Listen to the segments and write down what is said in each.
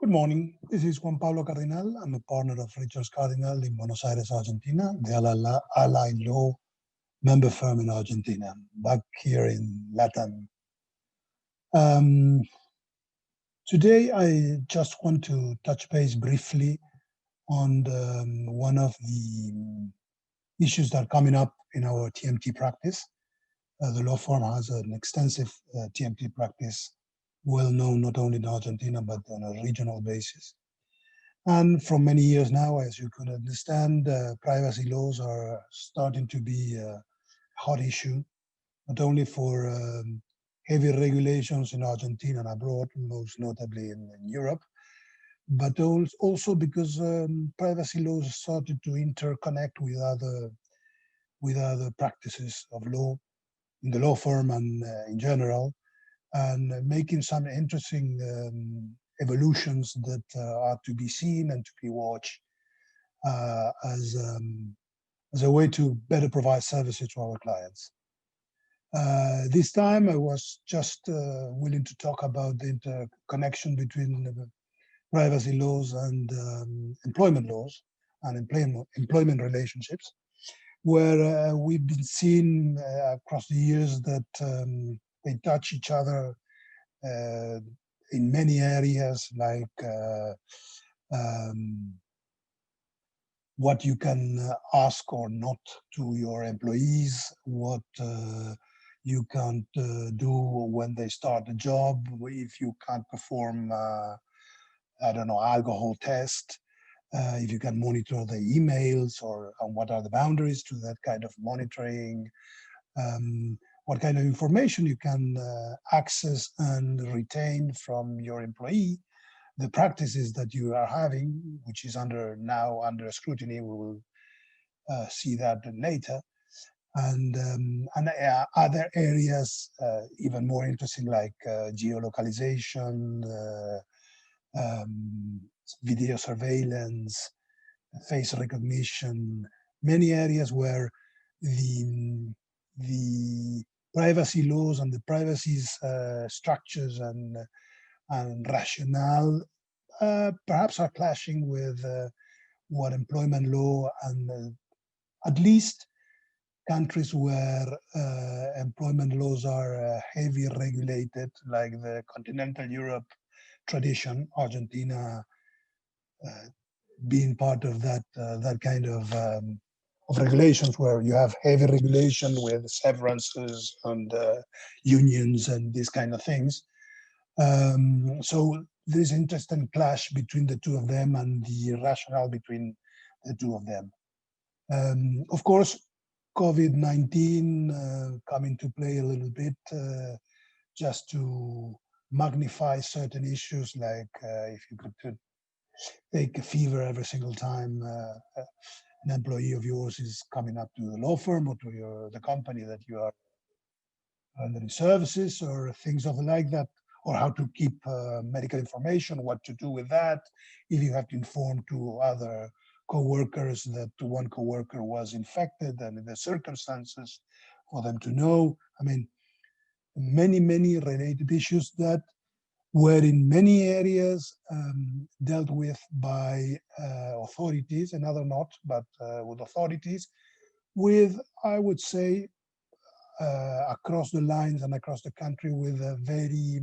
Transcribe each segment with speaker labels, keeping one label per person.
Speaker 1: Good morning. This is Juan Pablo Cardinal. I'm a partner of Richard's Cardinal in Buenos Aires, Argentina, the allied law member firm in Argentina, back here in Latin. Um, Today, I just want to touch base briefly on one of the issues that are coming up in our TMT practice. The law firm has an extensive TMT practice, well known not only in Argentina, but on a regional basis. And from many years now, as you could understand, privacy laws are starting to be a hot issue, not only for heavy regulations in Argentina and abroad, most notably in Europe, but also because privacy laws started to interconnect with other practices of law in the law firm and in general, and making some interesting evolutions that are to be seen and to be watched as a way to better provide services to our clients. This time I was just willing to talk about the interconnection between privacy laws and employment laws and employment relationships, where we've been seeing across the years that they touch each other in many areas, like what you can ask or not to your employees, what you can't do when they start a job, if you can't perform, I don't know, alcohol test, if you can monitor the emails, or what are the boundaries to that kind of monitoring, what kind of information you can access and retain from your employee, the practices that you are having, which is now under scrutiny. We will see that later. And other areas even more interesting, like geolocalization, video surveillance, face recognition, many areas where the privacy laws and the privacy structures and rationale perhaps are clashing with what employment law and at least countries where employment laws are heavily regulated, like the continental Europe tradition, Argentina being part of that kind of regulations, where you have heavy regulation with severances and unions and these kind of things. So there's interesting clash between the two of them and the rationale between the two of them. Of course, COVID-19 come into play a little bit, just to magnify certain issues, like if you could take a fever every single time an employee of yours is coming up to the law firm or to the company that you are rendering services, or things of like that, or how to keep medical information, what to do with that, if you have to inform to other co-workers that one co-worker was infected, and in the circumstances for them to know. I mean, many related issues that were in many areas dealt with by authorities, and other not, but with authorities, with, I would say, across the lines and across the country, with a very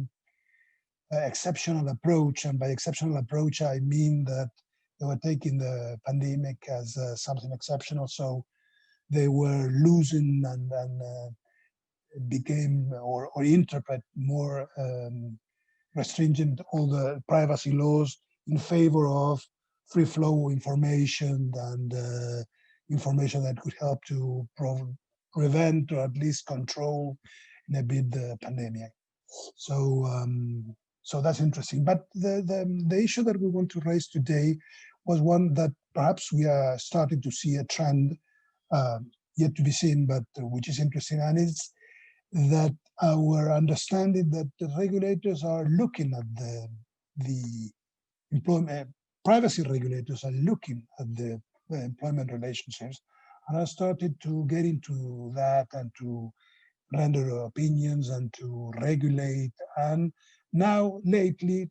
Speaker 1: exceptional approach. And by exceptional approach, I mean that they were taking the pandemic as something exceptional. So they were losing and became or interpret more restringent all the privacy laws in favor of free flow information and information that could help to prevent or at least control in a bit the pandemic. So so that's interesting. But the issue that we want to raise today was one that perhaps we are starting to see a trend, yet to be seen, but which is interesting, and it's that our understanding that the regulators are looking at the employment, privacy regulators are looking at the employment relationships, and I started to get into that and to render opinions and to regulate. And now lately,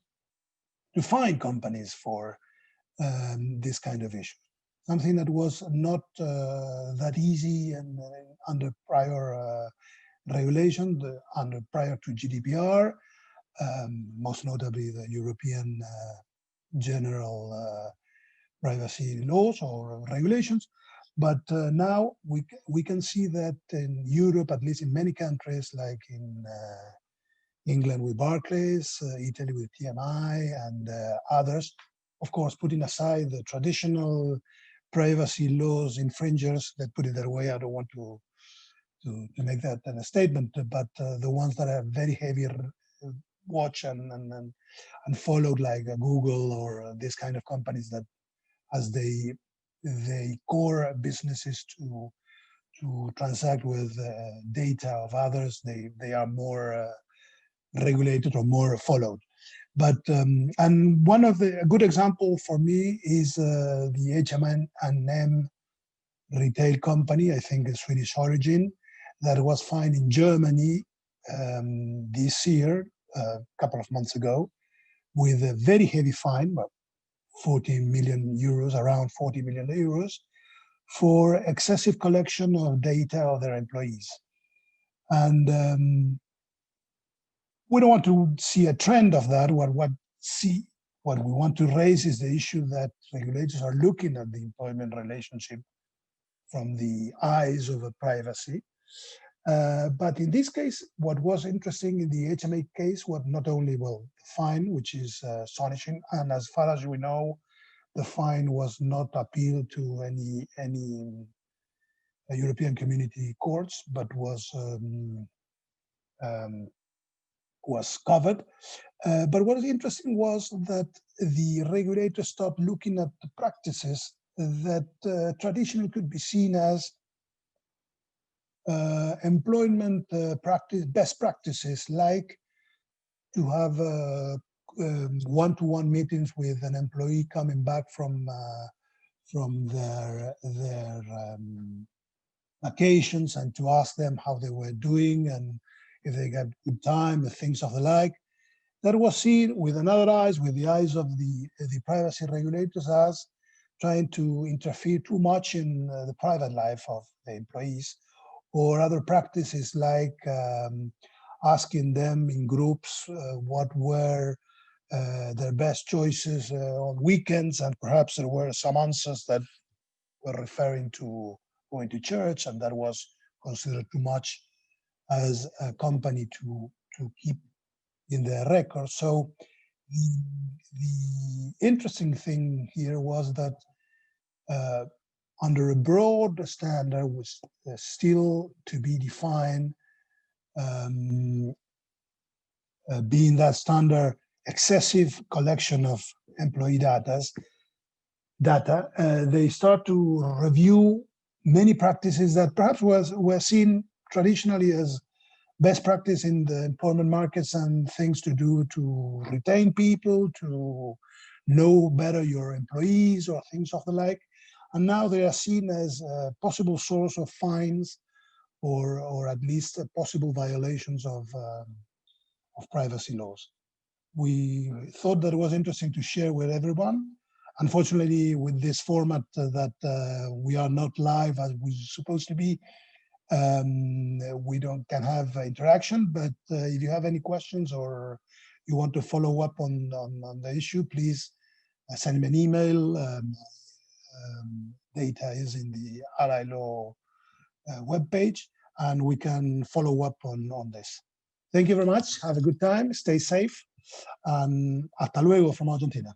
Speaker 1: fine companies for this kind of issue. Something that was not that easy and under prior regulation, prior to GDPR, most notably the European general privacy laws or regulations. But now we can see that in Europe, at least in many countries, like in England with Barclays, Italy with TMI, and others, of course, putting aside the traditional privacy laws infringers, that put it that way, I don't want to make that a statement, but the ones that are very heavy watch and followed, like Google or these kind of companies that, as they core businesses to transact with data of others, they are more regulated or more followed. But and one of a good example for me is the H&M retail company, I think a Swedish origin, that was fined in Germany this year, a couple of months ago, with a very heavy fine, about 40 million euros, around 40 million euros, for excessive collection of data of their employees. And we don't want to see a trend of that. What we want to raise is the issue that regulators are looking at the employment relationship from the eyes of a privacy. But in this case, what was interesting in the HMA case was not only, well, the fine, which is astonishing, and as far as we know, the fine was not appealed to any European Community courts, but was covered. But what is interesting was that the regulator stopped looking at the practices that traditionally could be seen as employment best practices, like to have one-to-one meetings with an employee coming back from their vacations, and to ask them how they were doing and if they got good time and things of the like. That was seen with another eyes, with the eyes of the privacy regulators, as trying to interfere too much in the private life of the employees, or other practices like asking them in groups what were their best choices on weekends, and perhaps there were some answers that were referring to going to church, and that was considered too much as a company to keep in their record. So the interesting thing here was that under a broad standard was still to be defined, being that standard excessive collection of employee data, they start to review many practices that perhaps were seen traditionally as best practice in the employment markets, and things to do to retain people, to know better your employees, or things of the like. And now they are seen as a possible source of fines, or at least possible violations of privacy laws. We thought that it was interesting to share with everyone. Unfortunately, with this format that we are not live as we're supposed to be, we can have interaction. But if you have any questions or you want to follow up on the issue, please send me an email. Data is in the RI Law webpage, and we can follow up on this. Thank you very much. Have a good time. Stay safe. And hasta luego from Argentina.